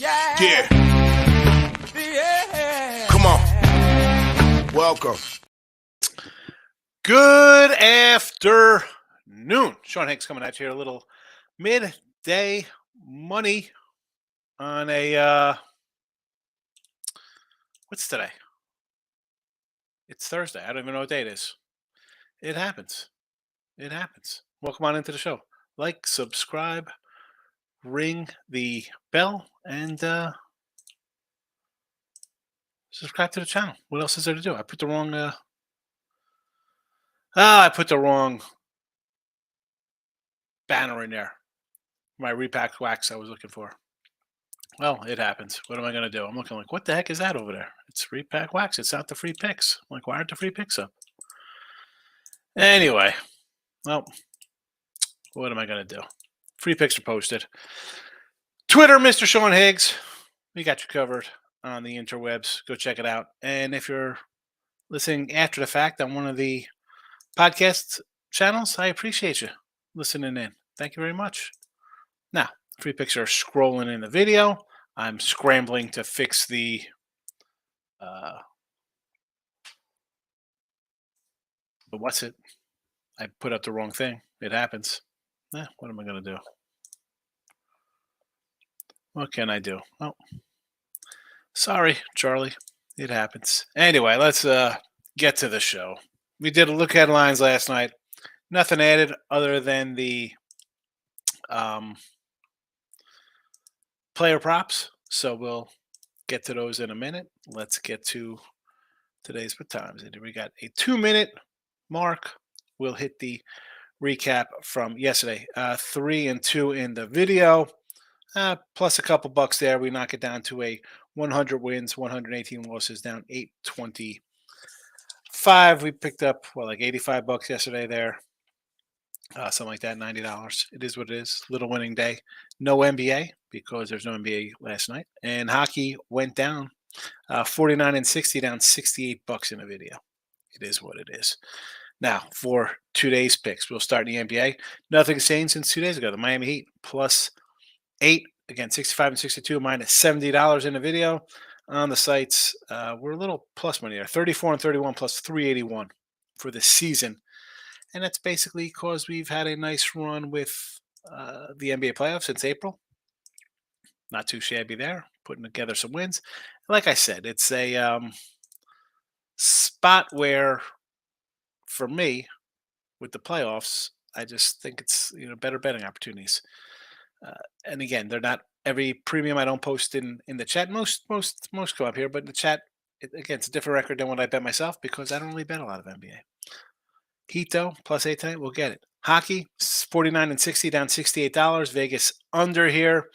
Yeah. Come on. Welcome. Good afternoon. Sean Hicks coming at you here. A little midday money on a, what's today? It's Thursday. I don't even know what day it is. It happens. It happens. Welcome on into the show. Like, subscribe, ring the bell, and subscribe to the channel. What else is there to do? I put the wrong banner in there. My repacked wax I was looking for. Well, it happens. What am I going to do? I'm looking like, what the heck is that over there? It's repack wax. It's not the free picks. I'm like, why aren't the free picks up? Anyway, well, what am I going to do? Free picks are posted. Twitter, Mr. Sean Higgs. We got you covered on the interwebs. Go check it out. And if you're listening after the fact on one of the podcast channels, I appreciate you listening in. Thank you very much. Now, free picks are scrolling in the video. I'm scrambling to fix the but what's it? I put up the wrong thing. It happens. What am I going to do? What can I do? Oh, sorry, Charlie. It happens. Anyway, let's get to the show. We did a look headlines last night. Nothing added other than the player props. So we'll get to those in a minute. Let's get to today's what time is it? We got a 2-minute mark. We'll hit the recap from yesterday. 3 and 2 in the video. Plus a couple bucks there. We knock it down to a 100 wins, 118 losses, down 825. We picked up, like $85 yesterday there. Something like that, $90. It is what it is. Little winning day. No NBA because there's no NBA last night. And hockey went down 49 and 60, down $68 in the video. It is what it is. Now, for today's picks, we'll start in the NBA. Nothing's changed since 2 days ago. The Miami Heat plus 8, again, 65 and 62, minus $70 in the video. On the sites, we're a little plus money there. 34 and 31 plus 381 for the season. And that's basically because we've had a nice run with the NBA playoffs since April. Not too shabby there, putting together some wins. Like I said, it's a spot where, for me, with the playoffs, I just think it's better betting opportunities. And again, they're not every premium I don't post in the chat. Most come up here, but in the chat, again, it's a different record than what I bet myself because I don't really bet a lot of NBA. Heat though, plus 8 tonight, we'll get it. Hockey, 49 and 60, down $68. Vegas under here.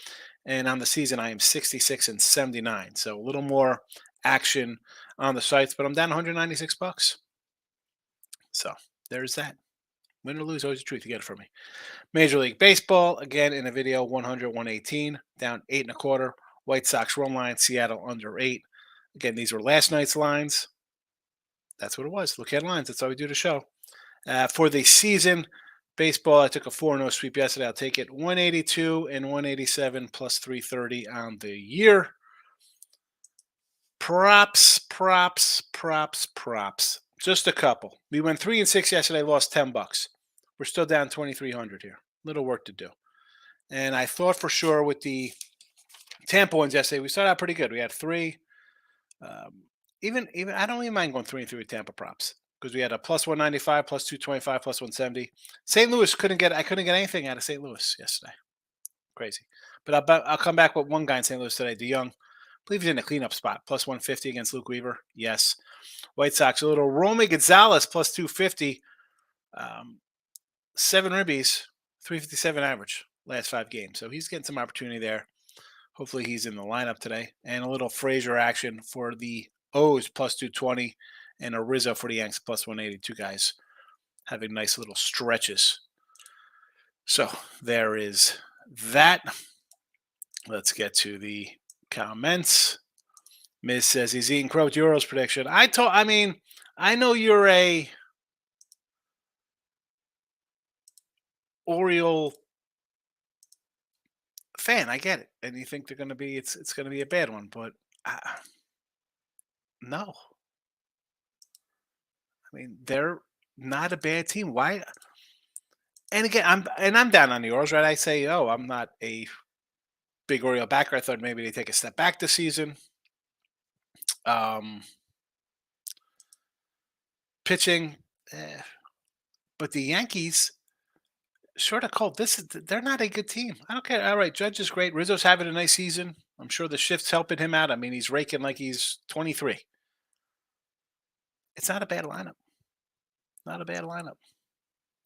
And on the season, I am 66 and 79. So a little more action on the sites, but I'm down $196. So there's that. Win or lose, always the truth. You get it from me. Major League Baseball, again in a video, 100, 118, down 8.25. White Sox run line, Seattle under 8. Again, these were last night's lines. That's what it was. Look at lines. That's how we do the show. For the season, baseball, I took a 4-0 sweep yesterday. I'll take it 182 and 187 plus 330 on the year. Props. Just a couple. We went 3 and 6 yesterday, lost $10. We're still down 2,300 here. Little work to do. And I thought for sure with the Tampa ones yesterday, we started out pretty good. We had 3. Even I don't even mind going 3 and 3 with Tampa props because we had a plus 195, plus 225, plus 170. St. Louis I couldn't get anything out of St. Louis yesterday. Crazy. But I'll come back with one guy in St. Louis today, DeYoung. I believe he's in a cleanup spot, plus 150 against Luke Weaver. Yes. White Sox, a little Romy Gonzalez, plus 250. 7 ribbies, 357 average last 5 games. So he's getting some opportunity there. Hopefully he's in the lineup today. And a little Frazier action for the O's, plus 220. And a Rizzo for the Yanks, plus 180. 2 guys having nice little stretches. So there is that. Let's get to the comments. Miz says he's eating crow with Euros prediction. I know you're a Oriole fan. I get it, and you think they're going to be it's going to be a bad one, but no. I mean, they're not a bad team. Why? And again, I'm down on the Orioles, right? I say, oh, I'm not a big Oriole backer. I thought maybe they take a step back this season. Um, Pitching, eh, but the Yankees short of cold. They're not a good team. I don't care. All right, Judge is great. Rizzo's having a nice season. I'm sure the shift's helping him out. I mean, he's raking like he's 23. It's not a bad lineup. Not a bad lineup.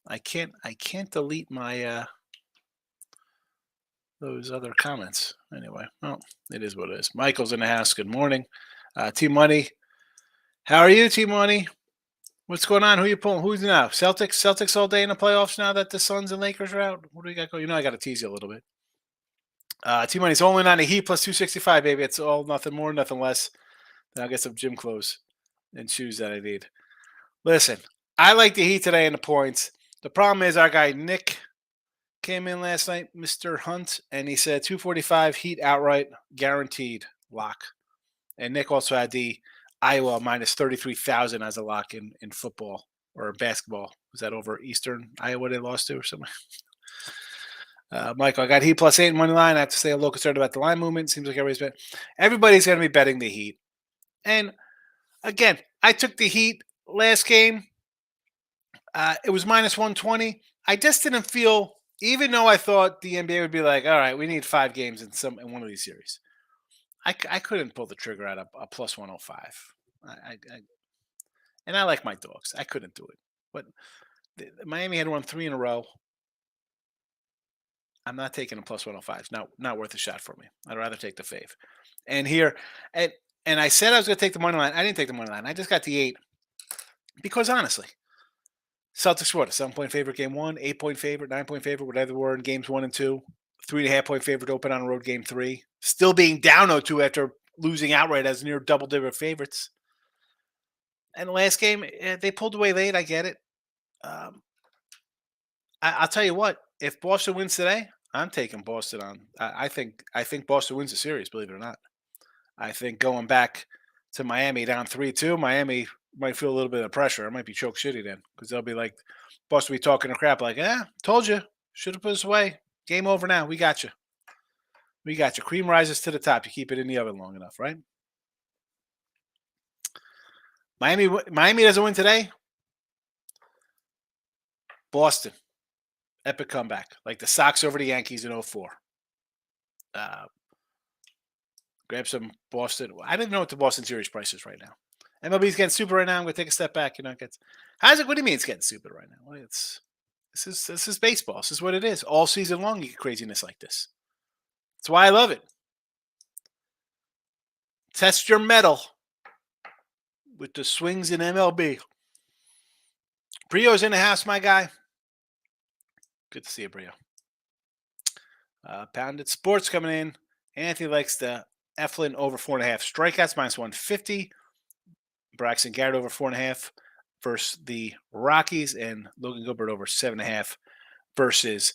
I can't delete my those other comments. Anyway, well, it is what it is. Michael's in the house. Good morning. T Money. How are you, T Money? What's going on? Who you pulling? Who's now? Celtics? Celtics all day in the playoffs now that the Suns and Lakers are out? What do we got going? You know I gotta tease you a little bit. T Money's only on the Heat plus 265, baby. It's all nothing more, nothing less. Then I'll get some gym clothes and shoes that I need. Listen, I like the Heat today in the points. The problem is our guy Nick came in last night, Mr. Hunt, and he said 245 Heat outright, guaranteed lock. And Nick also had the Iowa minus 33,000 as a lock in football or basketball. Was that over Eastern Iowa they lost to or something? Michael, I got Heat plus 8 money line. I have to say a little concerned about the line movement. Seems like everybody's going to be betting the Heat. And again, I took the Heat last game. It was minus 120. I just didn't feel, even though I thought the NBA would be like, all right, we need 5 games in one of these series. I couldn't pull the trigger at a plus 105. And I like my dogs. I couldn't do it. But Miami had won 3 in a row. I'm not taking a plus 105. It's not worth a shot for me. I'd rather take the fave. And here, and I said I was going to take the money line. I didn't take the money line. I just got the 8 because honestly, Celtics what a 7-point favorite game 1, 8-point favorite, 9-point favorite, whatever were in games 1 and 2, 3.5-point favorite to open on the road game 3, still being down 0-2 after losing outright as near double-digit favorites. And the last game, they pulled away late. I get it. I'll tell you what. If Boston wins today, I'm taking Boston on. I think Boston wins the series. Believe it or not, I think going back to Miami down 3-2, Miami might feel a little bit of pressure. It might be choke shitty then because they'll be like, Boston will be talking to crap like, told you, should have put us away. Game over now. We got you. We got you. Cream rises to the top. You keep it in the oven long enough, right? Miami doesn't win today. Boston. Epic comeback. Like the Sox over the Yankees in 04. Grab some Boston. I don't know what the Boston series price is right now. MLB's getting stupid right now. I'm going to take a step back. What do you mean it's getting stupid right now? Well, this is baseball. This is what it is. All season long, you get craziness like this. That's why I love it. Test your mettle with the swings in MLB. Brio's in the house, my guy. Good to see you, Brio. Pounded Sports coming in. Anthony likes the Eflin over 4.5 strikeouts minus 150. Braxton Garrett over 4.5 versus the Rockies, and Logan Gilbert over 7.5 versus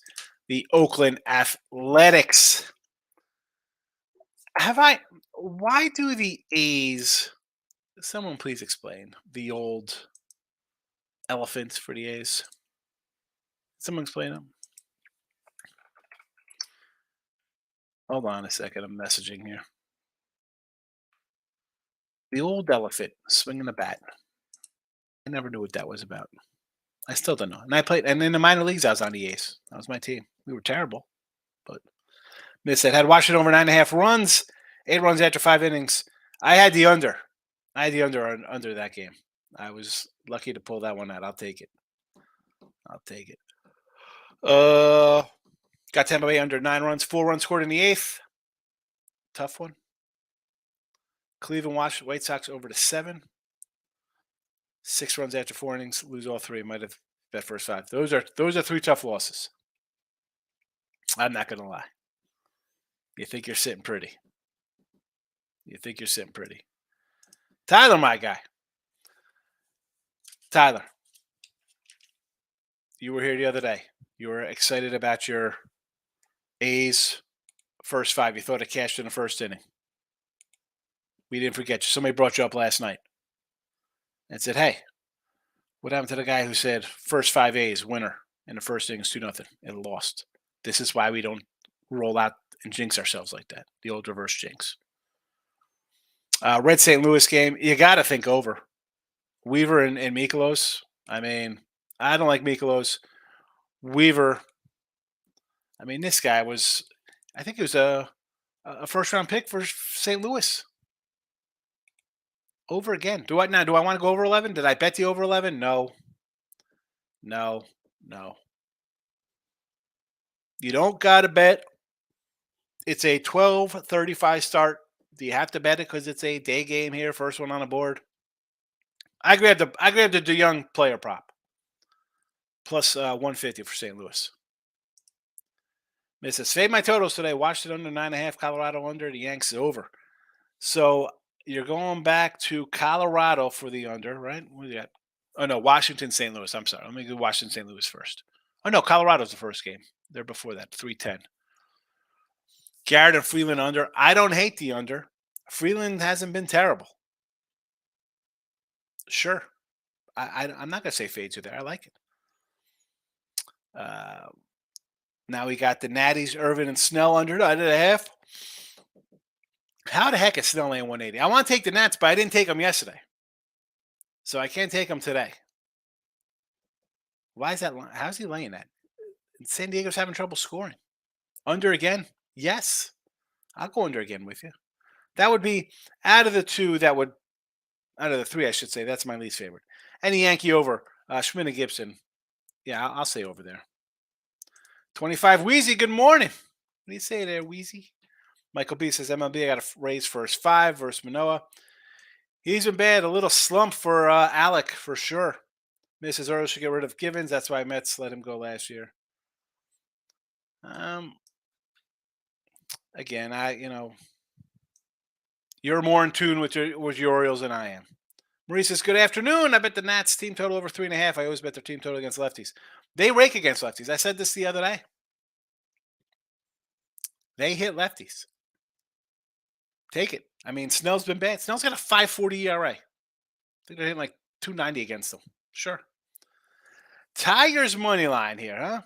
the Oakland Athletics. Why do the A's? Someone please explain the old elephants for the A's. Someone explain them. Hold on a second. I'm messaging here. The old elephant swinging the bat. I never knew what that was about. I still don't know. And I played, and in the minor leagues, I was on the A's. That was my team. We were terrible, but missed it. Had Washington over 9.5 runs, 8 runs after 5 innings. I had the under. Under that game. I was lucky to pull that one out. I'll take it. Got Tampa Bay under 9 runs, 4 runs scored in the 8th. Tough one. Cleveland White Sox over to 7. 6 runs after 4 innings, lose all 3. Might have bet first 5. Those are 3 tough losses. I'm not gonna lie. You think you're sitting pretty. Tyler, my guy. Tyler, you were here the other day. You were excited about your A's First five, you thought it cashed in the first inning. We didn't forget you. Somebody brought you up last night and said, "Hey, what happened to the guy who said first five A's winner in the first inning is 2-0 and lost?" This is why we don't roll out and jinx ourselves like that. The old reverse jinx. Red St. Louis game, you got to think over. Weaver and Mikolos. I mean, I don't like Mikolos. Weaver. I mean, this guy was. I think he was a first round pick for St. Louis. Over again. Do I want to go over 11? Did I bet the over 11? No. No. No. You don't got to bet. It's a 12:35 start. Do you have to bet it because it's a day game here? First one on the board. I grabbed the DeYoung player prop plus 150 for St. Louis. It says fade my totals today. Watched it under 9.5. Colorado under. The Yanks over. So you're going back to Colorado for the under, right? What do you got? Oh no, Washington, St. Louis. I'm sorry. Let me do Washington, St. Louis first. Oh no, Colorado's the first game. They're before that. 310. Garrett and Freeland under. I don't hate the under. Freeland hasn't been terrible. Sure. I'm not going to say fades you there. I like it. Now we got the Natties, Irvin, and Snell under 9.5. How the heck is Snell laying 180? I want to take the Nats, but I didn't take them yesterday. So I can't take them today. Why is that? How's he laying that? San Diego's having trouble scoring. Under again? Yes. I'll go under again with you. That would be out of the two, out of the three, I should say, that's my least favorite. Any Yankee over. Schmidt and Gibson. Yeah, I'll say over there. 25 Wheezy, good morning. What do you say there, Wheezy? Michael B says MLB, I got to raise first five versus Manoa. He's been bad. A little slump for Alec for sure. Mrs. Earl should get rid of Givens. That's why Mets let him go last year. Again, you're more in tune with your Orioles than I am. Marie says, good afternoon. I bet the Nats team total over 3.5. I always bet their team total against lefties. They rake against lefties. I said this the other day. They hit lefties. Take it. I mean, Snell's been bad. Snell's got a 5.40 ERA. I think they're hitting like 2.90 against them. Sure. Tigers money line here, huh?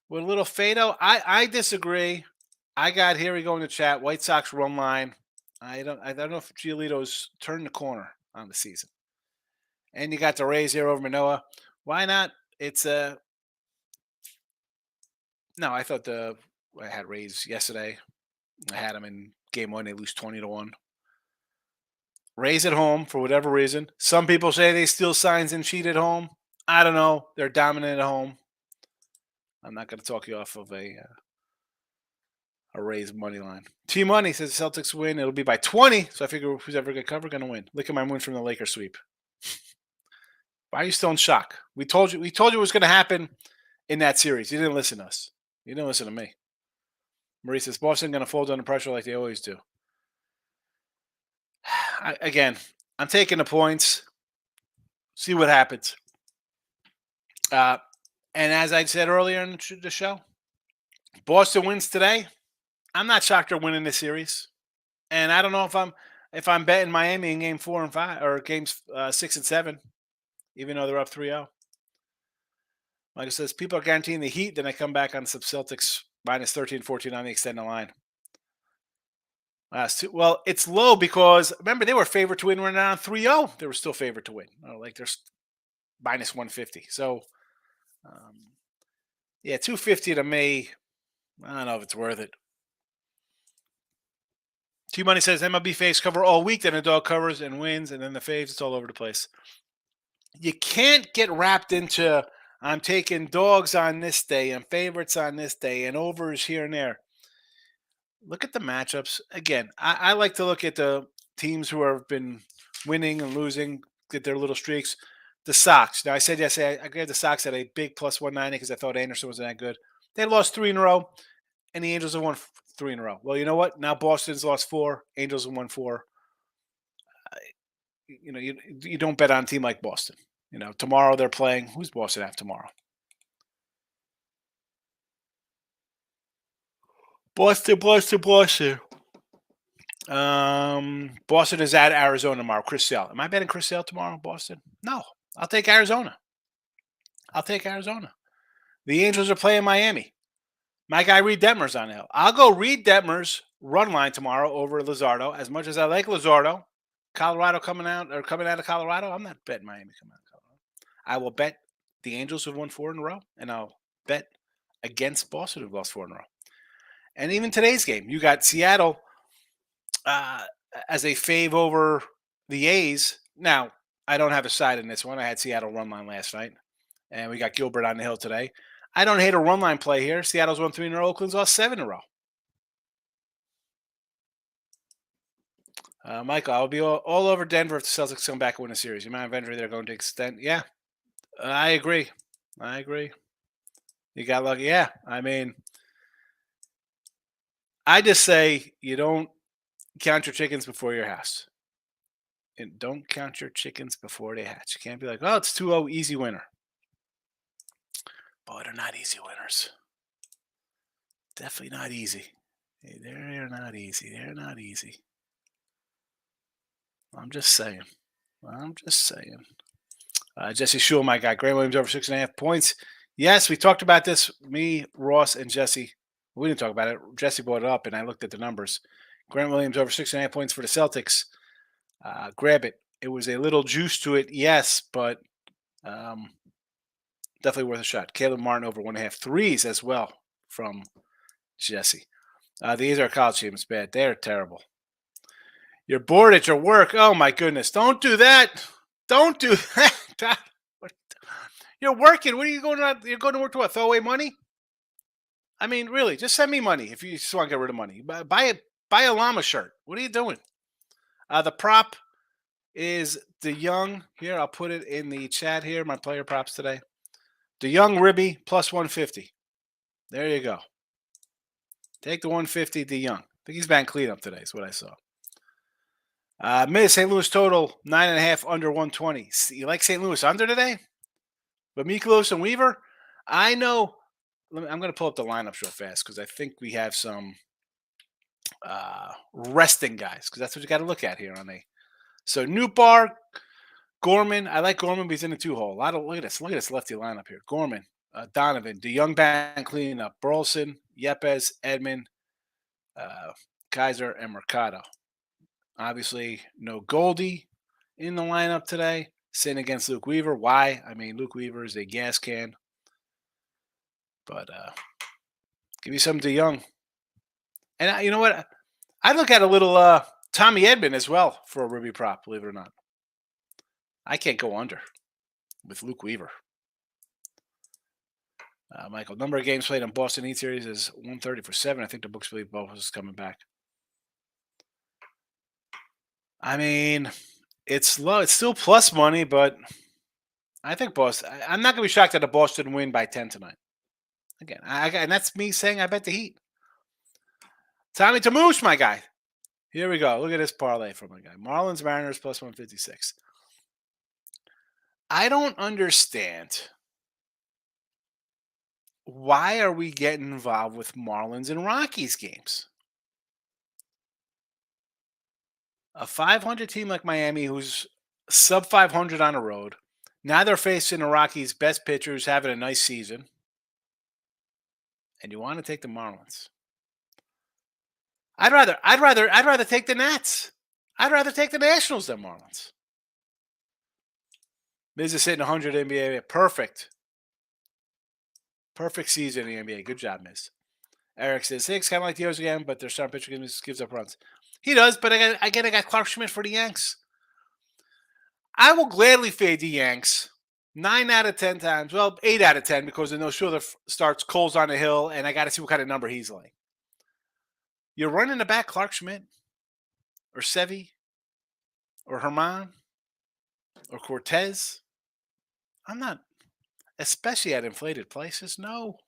With a little Fado. I disagree. I got here we go in the chat. White Sox run line. I don't know if Giolito's turned the corner on the season. And you got the Rays here over Manoa. Why not? It's no, I thought I had Rays yesterday. I had them in game one. They lose 20-1. Rays at home for whatever reason. Some people say they steal signs and cheat at home. I don't know. They're dominant at home. I'm not going to talk you off of a Rays money line. T-Money says the Celtics win. It'll be by 20. So I figure who's ever going to cover going to win. Look at my win from the Lakers sweep. Why are you still in shock? We told you it was going to happen in that series. You didn't listen to us. You didn't listen to me. Marie says Boston going to fold under pressure like they always do. I'm taking the points. See what happens. And as I said earlier in the show, Boston wins today. I'm not shocked they're winning this series. And I don't know if I'm betting Miami in game 4 and 5 or games 6 and 7, even though they're up 3-0. Michael says people are guaranteeing the Heat. Then I come back on some Celtics minus 13-14 on the extended line. Well, it's low because remember they were favored to win when they're on 3-0. They were still favored to win. Like they're minus 150. So, 250 to me. I don't know if it's worth it. T-Money says MLB faves cover all week, then the dog covers and wins, and then the faves, it's all over the place. You can't get wrapped into I'm taking dogs on this day and favorites on this day and overs here and there. Look at the matchups. Again, I like to look at the teams who have been winning and losing, get their little streaks. The Sox. Now, I said yesterday I grabbed the Sox at a big plus 190 because I thought Anderson wasn't that good. They lost 3 in a row, and the Angels have won 3 in a row. Well, you know what? Now Boston's lost 4. Angels have won 4. You don't bet on a team like Boston. Tomorrow they're playing. Who's Boston have tomorrow? Boston, Boston, Boston. Boston is at Arizona tomorrow. Chris Sale. Am I betting Chris Sale tomorrow? Boston? No. I'll take Arizona. I'll take Arizona. The Angels are playing Miami. My guy Reed Detmer's on the hill. I'll go Reed Detmer's run line tomorrow over Luzardo. As much as I like Luzardo, Colorado coming out of Colorado, I'm not betting Miami coming out of Colorado. I will bet the Angels have won 4 in a row, and I'll bet against Boston who've lost 4 in a row. And even today's game, you got Seattle uh, as a fave over the A's. Now, I don't have a side in this one. I had Seattle run line last night, and we got Gilbert on the hill today. I don't hate a run line play here. Seattle's won 3 in a row. Oakland's lost 7 in a row. Michael, I'll be all over Denver if the Celtics come back and win a series. The amount of injury they're going to extend. Yeah, I agree. I agree. You got lucky. Yeah, I mean, I just say you don't count your chickens before your house. And don't count your chickens before they hatch. You can't be like, oh, it's 2-0, easy winner. Boy, they're not easy winners. Definitely not easy. They're not easy. They're not easy. I'm just saying. I'm just saying. Jesse Shule, my guy. Grant Williams over 6.5 points. Yes, we talked about this. Me, Ross, and Jesse. We didn't talk about it. Jesse brought it up, and I looked at the numbers. Grant Williams over 6.5 points for the Celtics. Grab it. It was a little juice to it, yes, but definitely worth a shot. Caleb Martin over 1.5 threes as well from Jesse. These are college teams bad. They're terrible. You're bored at your work. Oh my goodness! Don't do that. Don't do that. You're working. What are you going on? You're going to work to what? Throw away money? I mean, really, just send me money if you just want to get rid of money. Buy a llama shirt. What are you doing? The prop is the young. Here, I'll put it in the chat here. My player props today. The young Ribby plus 150. There you go. Take the 150. The young. I think he's batting cleanup today. Is what I saw. Mid St. Louis total 9.5 under 120. You like St. Louis under today? But Miklos and Weaver, I know. I'm going to pull up the lineups real fast because I think we have some resting guys because that's what you got to look at here on a. So Newbar, Gorman. I like Gorman, but he's in the 2-hole. Look at this lefty lineup here. Gorman, Donovan, DeYoung band cleanup, Burleson, Yepes, Edmond, Kaiser, and Mercado. Obviously, no Goldie in the lineup today. Sitting against Luke Weaver. Why? I mean, Luke Weaver is a gas can. But give me some DeYoung. And you know what? I'd look at a little Tommy Edman as well for a Ruby prop, believe it or not. I can't go under with Luke Weaver. Michael, number of games played on Boston Heat series is 130 for 7. I think the books believe Both is coming back. I mean, it's low. It's still plus money, but I think Boston. I'm not going to be shocked at a Boston win by 10 tonight. Again, and that's me saying I bet the Heat. Tommy Tamoose, my guy. Here we go. Look at this parlay from my guy. Marlins Mariners plus 156. I don't understand. Why are we getting involved with Marlins and Rockies games? A 500 team like Miami who's sub 500 on the road. Now they're facing the Rockies' best pitchers having a nice season. And you want to take the Marlins. I'd rather take the Nats. I'd rather take the Nationals than Marlins. Miz is hitting 100 NBA. Perfect. Perfect season in the NBA. Good job, Miz. Eric says Hicks kind of like the O's again, but their starting pitcher gives up runs. He does, but I got Clark Schmidt for the Yanks. I will gladly fade the Yanks 9 out of 10 times. Well, 8 out of 10 because in those shorter starts, Cole's on the hill, and I got to see what kind of number he's like. You're running the back Clark Schmidt or Sevy or Herman or Cortez. I'm not, especially at inflated places. No.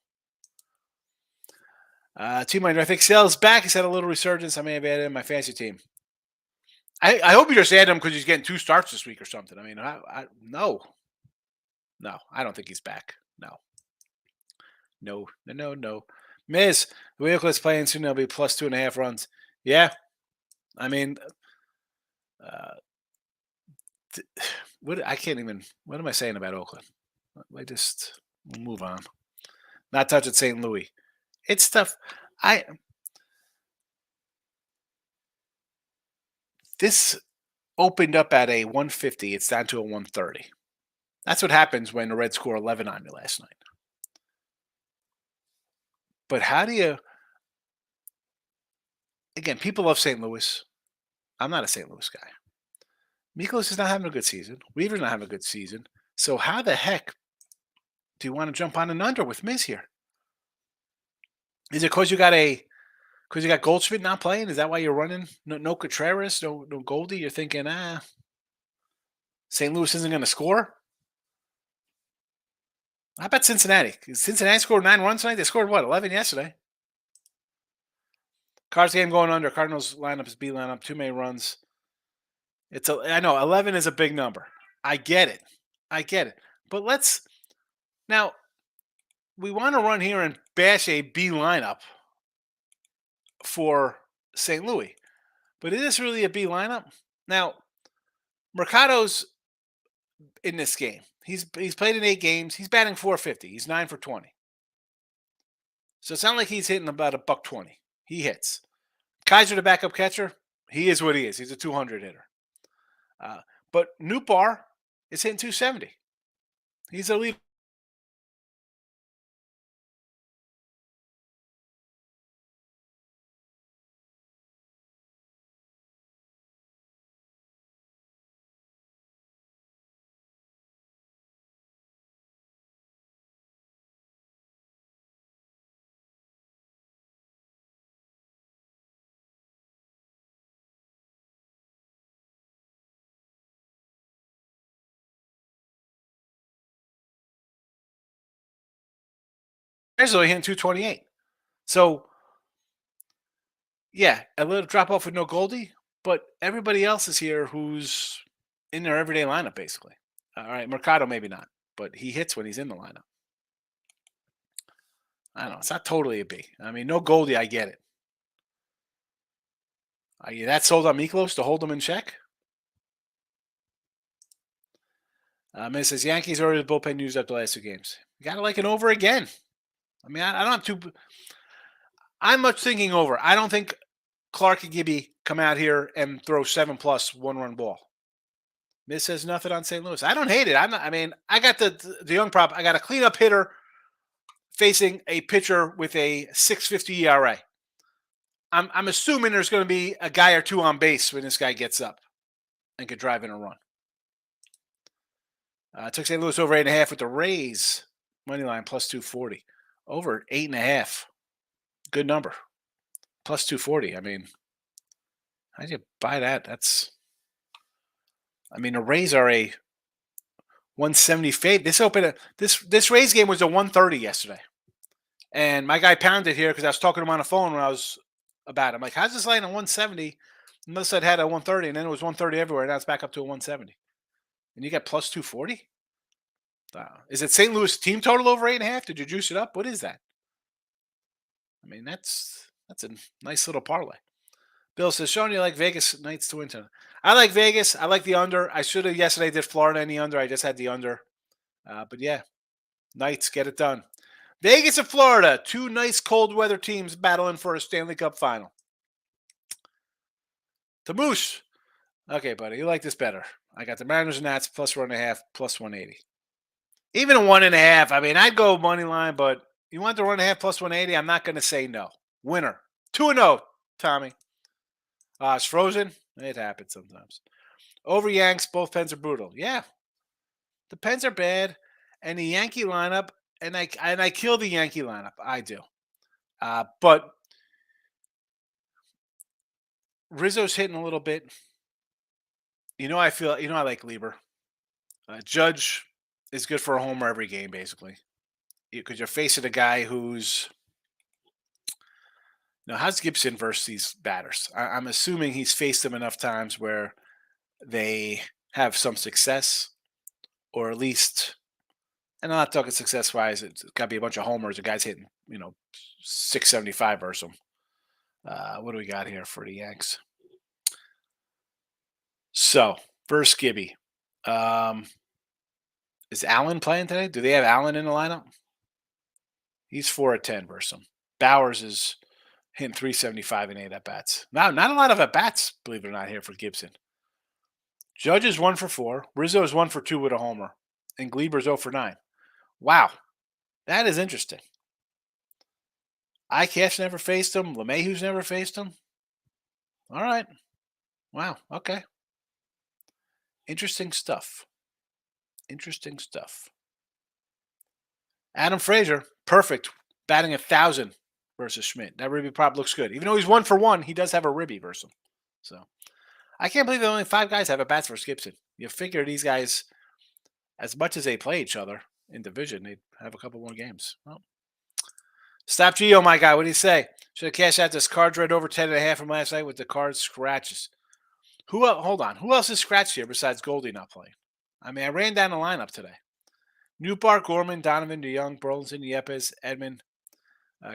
Team Miner, I think Sale's back. He's had a little resurgence. I may have added in my fantasy team. I hope you just add him because he's getting 2 starts this week or something. I mean, no. No, I don't think he's back. No. Miz, the way Oakland's playing soon, they'll be plus 2.5 runs. Yeah, I mean, uh, th- what I can't even. What am I saying about Oakland? I just we'll move on. Not touching St. Louis. It's tough. I this opened up at a 150. It's down to a 130. That's what happens when the Reds score 11 on you last night. But how do you? Again, people love St. Louis. I'm not a St. Louis guy. Miklos is not having a good season. Weaver's not having a good season. So how the heck do you want to jump on an under with Miz here? Is it because you got Goldschmidt not playing? Is that why you're running? No Contreras, no Goldie. You're thinking, St. Louis isn't going to score. How about Cincinnati? Cincinnati scored 9 runs tonight. They scored what, 11 yesterday? Cards game going under. Cardinals lineup is B lineup. Too many runs. I know 11 is a big number. I get it. But let's now we want to run here and bash a B lineup for St. Louis. But is this really a B lineup? Now, Mercado's in this game. He's played in 8 games. He's batting 450. He's 9 for 20. So it's not like he's hitting about a buck 20. He hits. Kaiser, the backup catcher, he is what he is. He's a 200 hitter. Uh, but Newbar is hitting 270. He's a lead. He's only hitting 228. So yeah, a little drop off with no Goldie, but everybody else is here who's in their everyday lineup basically. All right, Mercado maybe not, but he hits when he's in the lineup. I don't know. It's not totally a B. I mean, no Goldie, I get it. Are you that sold on Miklos to hold him in check? It says Yankees already the bullpen used up the last 2 games. You got to like an over again. I mean, I don't have to. I'm much thinking over. I don't think Clark and Gibby come out here and throw 7+ 1 run ball. Miz says nothing on St. Louis. I don't hate it. I mean, I got the young prop. I got a cleanup hitter facing a pitcher with a 6.50 ERA. I'm assuming there's going to be a guy or two on base when this guy gets up and could drive in a run. Took St. Louis over 8.5 with the Rays money line plus 240. Over 8.5. Good number. Plus 240. I mean, how do you buy that? The Rays are a 170 fade. This Rays game was a 130 yesterday. And my guy pounded here because I was talking to him on the phone when I was about it. I'm like, how's this line at 170? Unless I'd had a 130, and then it was 130 everywhere. Now it's back up to a 170. And you got plus 240? Is it St. Louis team total over 8.5? Did you juice it up? What is that? I mean, that's a nice little parlay. Bill says, Sean, you like Vegas Knights to win tonight. I like Vegas. I like the under. I should have yesterday did Florida and the under. I just had the under. But yeah, Knights get it done. Vegas and Florida, 2 nice cold weather teams battling for a Stanley Cup final. Tamoosh. Okay, buddy, you like this better. I got the Mariners and Nats plus 1.5, plus 180. Even a 1.5. I mean, I'd go money line, but you want the 1.5 plus 180? I'm not going to say no. Winner. 2-0, Tommy. It's frozen. It happens sometimes. Over Yanks, both Pens are brutal. Yeah, the Pens are bad, and the Yankee lineup, and I kill the Yankee lineup. I do. But Rizzo's hitting a little bit. I like Lieber. Judge is good for a homer every game, basically, because you're facing a guy who's. How's Gibson versus these batters? I'm assuming he's faced them enough times where they have some success, or at least And I'm not talking success wise. It's got to be a bunch of homers. The guy's hitting, 675 versus him. What do we got here for the Yanks? So, first Gibby. Um, is Allen playing today? Do they have Allen in the lineup? He's 4 at 10 versus him. Bowers is hitting 375 and 8 at bats. Now, not a lot of at bats, believe it or not, here for Gibson. Judge is 1 for 4. Rizzo is 1 for 2 with a homer. And Gleber's 0 for 9. Wow. That is interesting. ICAF's never faced him. LeMahieu's never faced him. All right. Wow. Okay. Interesting stuff. Interesting stuff. Adam Frazier, perfect. Batting 1,000 versus Schmidt. That ribby prop looks good. Even though he's 1 for 1, he does have a ribby versus him. So I can't believe that only 5 guys have at bats for Gibson. You figure these guys, as much as they play each other in division, they'd have a couple more games. Well, Stop Geo, my guy. What do you say? Should have cashed out this Cards right over 10.5 from last night with the Cards scratches. Hold on. Who else is scratched here besides Goldie not playing? I mean, I ran down the lineup today. Newpark, Gorman, Donovan, DeYoung, Burleson, Yepes, Edmund,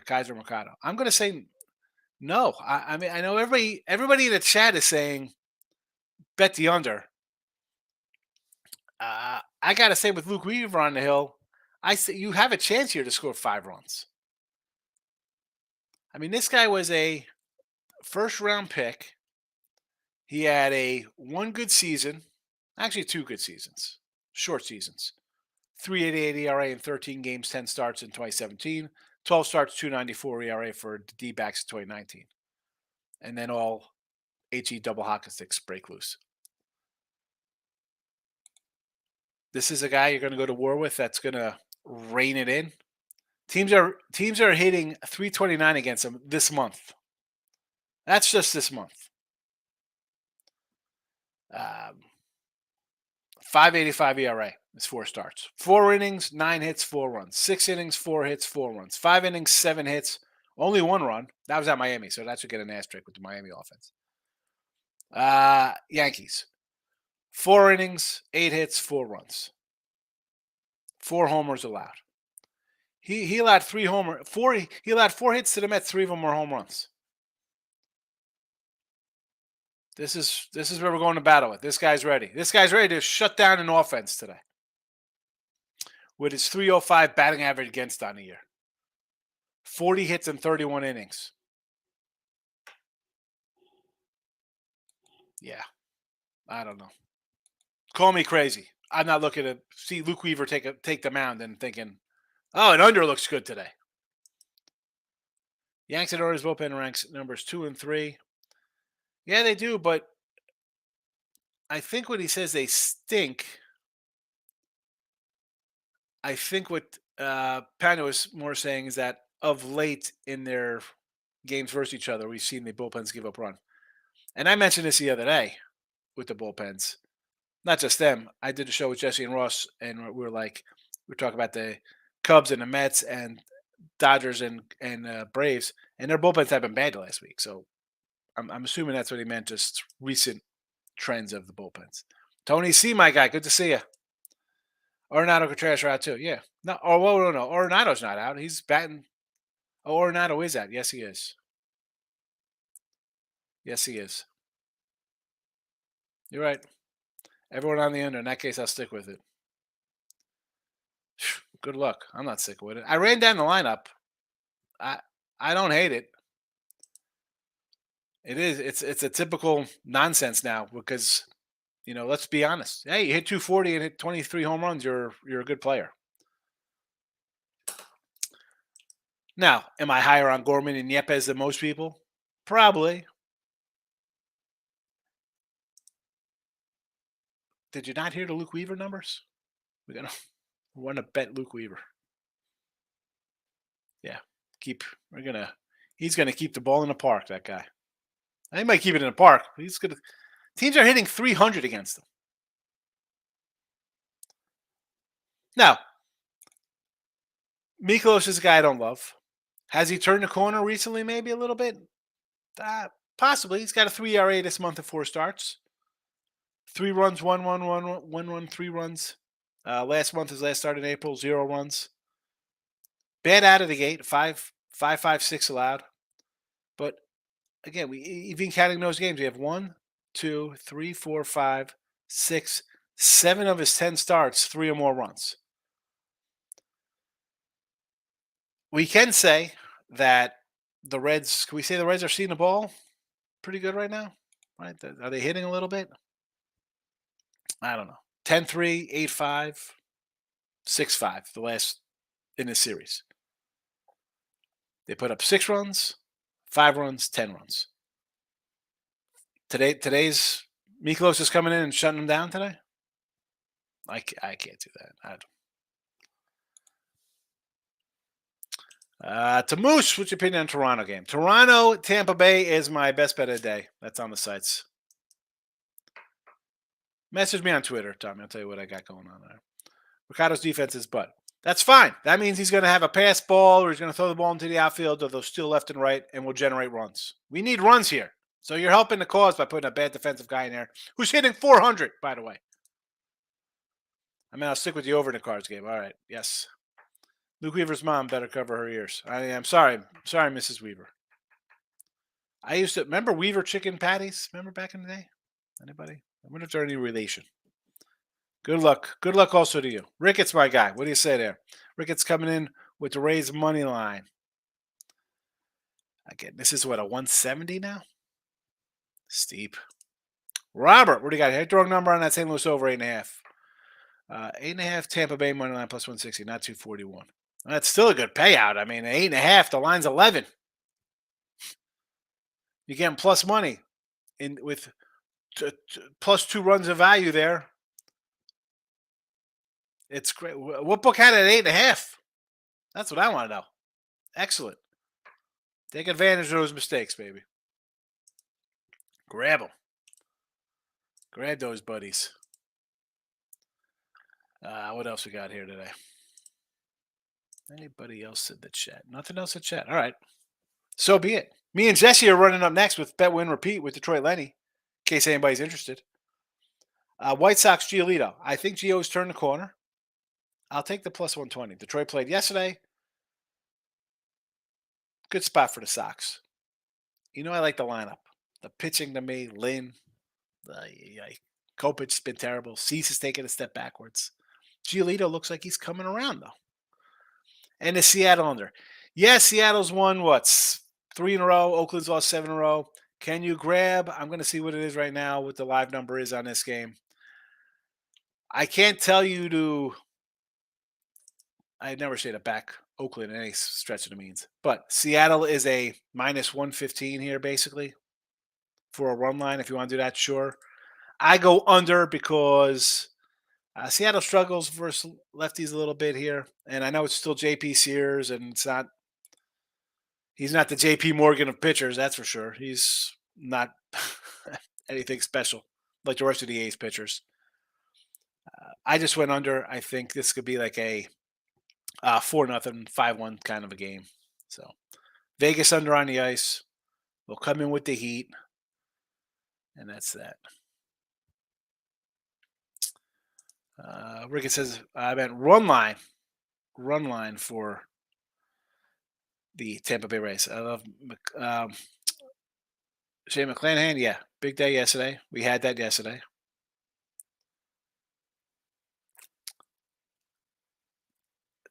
Kaiser, Mercado. I'm going to say no. I mean, I know everybody in the chat is saying bet the under. I got to say with Luke Weaver on the hill, I say you have a chance here to score 5 runs. I mean, this guy was a first-round pick. He had one good season, actually 2 good seasons, short seasons. 3.88 ERA in 13 games, 10 starts in 2017, 12 starts, 2.94 ERA for the D-backs in 2019. And then all HE double hockey sticks break loose. This is a guy you're going to go to war with that's going to rein it in. Teams are hitting 329 against him this month. That's just this month. 5.85 ERA is 4 starts. 4 innings, 9 hits, 4 runs. 6 innings, 4 hits, 4 runs. 5 innings, 7 hits, only 1 run. That was at Miami, so that should get an asterisk with the Miami offense. Yankees. 4 innings, 8 hits, 4 runs. 4 homers allowed. He allowed 4 hits to the Mets, 3 of them were home runs. This is where we're going to battle with. This guy's ready. This guy's ready to shut down an offense today. With his 305 batting average against on the year. 40 hits in 31 innings. Yeah. I don't know. Call me crazy. I'm not looking to see Luke Weaver take the mound and thinking, oh, an under looks good today. Yanks and Orioles bullpen ranks numbers 2 and 3. Yeah, they do, but I think when he says they stink, I think what Pano was more saying is that of late in their games versus each other, we've seen the bullpens give up run. And I mentioned this the other day with the bullpens. Not just them. I did a show with Jesse and Ross, and we were talking about the Cubs and the Mets and Dodgers and Braves, and their bullpens have been bad the last week. So I'm assuming that's what he meant, just recent trends of the bullpens. Tony C, my guy, good to see you. Arenado Contreras are out too. Yeah. No, no. Arenado's not out. He's batting. Oh, Arenado is out. Yes, he is. Yes, he is. You're right. Everyone on the under. In that case, I'll stick with it. Good luck. I'm not sick with it. I ran down the lineup. I don't hate it. It is. It's a typical nonsense now because, let's be honest. Hey, you hit 240 and hit 23 home runs. You're a good player. Now, am I higher on Gorman and Yepes than most people? Probably. Did you not hear the Luke Weaver numbers? We're gonna bet Luke Weaver. Yeah, he's gonna keep the ball in the park. That guy. He might keep it in the park. Teams are hitting 300 against him. Now, Miklos is a guy I don't love. Has he turned the corner recently? Maybe a little bit. Possibly. He's got a 3 ERA this month of 4 starts. 3 runs, 1 run, 3 runs. Last month, his last start in April, 0 runs. Bad out of the gate, 5.56 allowed. But again, we even counting those games, we have 1, 2, 3, 4, 5, 6, 7 of his 10 starts, 3 or more runs. We can say that the Reds. Can we say the Reds are seeing the ball pretty good right now? Right? Are they hitting a little bit? I don't know. 10-3, 8-5, 6-5. The last in this series. They put up 6 runs, 5 runs, 10 runs. Today's Miklos is coming in and shutting them down today. I can't do that. To Moose, what's your opinion on Toronto game? Toronto, Tampa Bay is my best bet of the day. That's on the sites. Message me on Twitter, Tommy. I'll tell you what I got going on there. Ricardo's defense is butt. That's fine. That means he's going to have a pass ball or he's going to throw the ball into the outfield or they'll steal left and right and will generate runs. We need runs here. So you're helping the cause by putting a bad defensive guy in there who's hitting 400, by the way. I mean, I'll stick with you over in the Cards game. All right. Yes. Luke Weaver's mom better cover her ears. I'm sorry. Sorry, Mrs. Weaver. I used to remember Weaver chicken patties. Remember back in the day? Anybody? I wonder if they're any relation. Good luck. Good luck also to you. Ricketts, my guy. What do you say there? Ricketts coming in with the Rays money line. Again, this is what, a 170 now? Steep. Robert, what do you got? Hit the wrong number on that St. Louis over 8.5. 8.5 Tampa Bay money line plus 160, not 241. That's still a good payout. I mean, 8.5, the line's 11. You're getting plus money in with plus 2 runs of value there. It's great. What book had it at 8.5? That's what I want to know. Excellent. Take advantage of those mistakes, baby. Grab them. Grab those buddies. What else we got here today? Anybody else in the chat? Nothing else in chat. All right. So be it. Me and Jesse are running up next with Bet Win Repeat with Detroit Lenny, in case anybody's interested. White Sox Giolito. I think Gio's turned the corner. I'll take the plus 120. Detroit played yesterday. Good spot for the Sox. You know I like the lineup. The pitching to me, Lynn, Kopech's been terrible. Cease is taking a step backwards. Giolito looks like he's coming around, though. And the Seattle under. Yeah, Seattle's won, 3 in a row. Oakland's lost 7 in a row. Can you grab? I'm going to see what it is right now, what the live number is on this game. I can't tell you to. I'd never say to back Oakland in any stretch of the means. But Seattle is a minus 115 here, basically, for a run line. If you want to do that, sure. I go under because Seattle struggles versus lefties a little bit here. And I know it's still JP Sears, and he's not the JP Morgan of pitchers, that's for sure. He's not anything special like the rest of the A's pitchers. I just went under. I think this could be like a 4-0, 5-1 kind of a game. So Vegas under on the ice. We'll come in with the heat. And that's that. Rickett says, I meant run line for the Tampa Bay Rays. I love Shane McClanahan. Yeah, big day yesterday. We had that yesterday.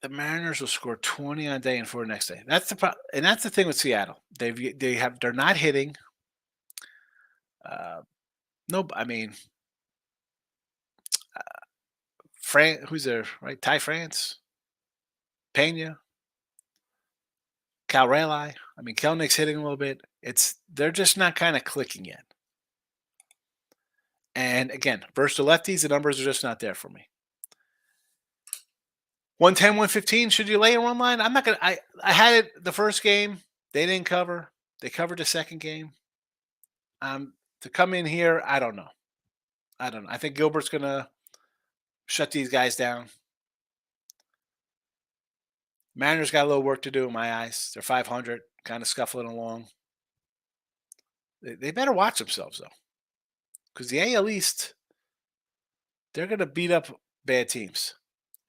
The Mariners will score 20 on a day and 4 the next day. That's the and that's the thing with Seattle. They're not hitting. No, I mean, who's there? Right, Ty France, Pena, Cal Raleigh. I mean, Kelnick's hitting a little bit. They're just not kind of clicking yet. And again, versus the lefties, the numbers are just not there for me. 110, 115. Should you lay a run line? I'm not gonna. I had it the first game. They didn't cover. They covered the second game. To come in here, I don't know. I think Gilbert's gonna shut these guys down. Mariners got a little work to do in my eyes. They're 500, kind of scuffling along. They better watch themselves, though. Because the AL East, they're going to beat up bad teams.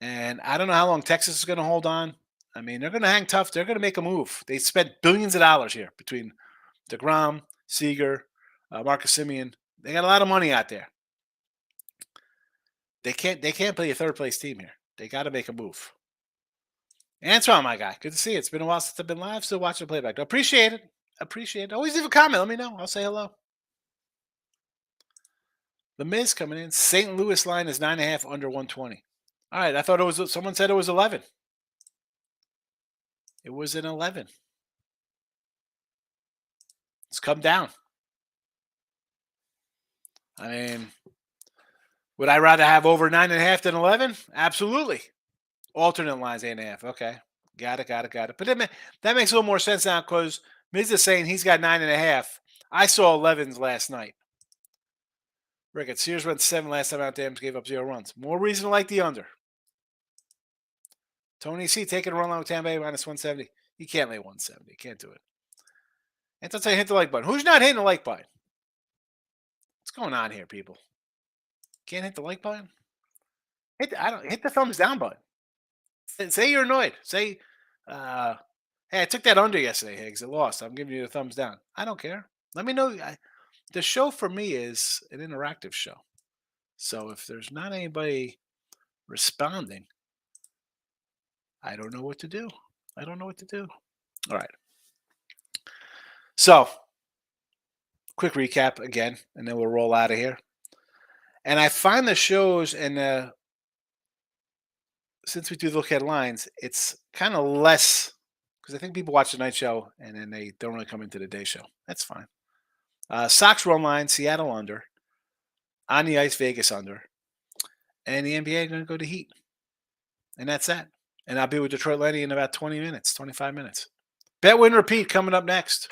And I don't know how long Texas is going to hold on. I mean, they're going to hang tough. They're going to make a move. They spent billions of dollars here between DeGrom, Seager, Marcus Simeon. They got a lot of money out there. They can't play a third place team here. They got to make a move. Antoine, my guy, good to see you. It's been a while since I've been live. Still watching the playback. Appreciate it. Appreciate it. Always leave a comment. Let me know. I'll say hello. The Miz coming in. St. Louis line is 9.5 under 120. All right. I thought it was. Someone said it was 11. It was an 11. It's come down. I mean, would I rather have over 9.5 than 11? Absolutely. Alternate lines 8.5. Okay. Got it. But that makes a little more sense now because Miz is saying he's got 9.5. I saw 11s last night. Rickett, Sears went 7 last time out. Dams gave up 0 runs. More reason to like the under. Tony C taking a run line with Tampa Bay minus 170. You can't lay 170. Can't do it. And that's how you hit the like button. Who's not hitting the like button? What's going on here, people? Can't hit the like button? Hit the thumbs down button. Say you're annoyed. Say, hey, I took that under yesterday, Higgs. It lost. I'm giving you the thumbs down. I don't care. Let me know. The show for me is an interactive show. So if there's not anybody responding, I don't know what to do. All right. So, quick recap again, and then we'll roll out of here. And I find the shows, and since we do look at lines, it's kind of less because I think people watch the night show and then they don't really come into the day show. That's fine. Sox run line, Seattle under. On the ice, Vegas under. And the NBA going to go to Heat. And that's that. And I'll be with Detroit Lenny in about 20 minutes, 25 minutes. Bet, win, repeat coming up next.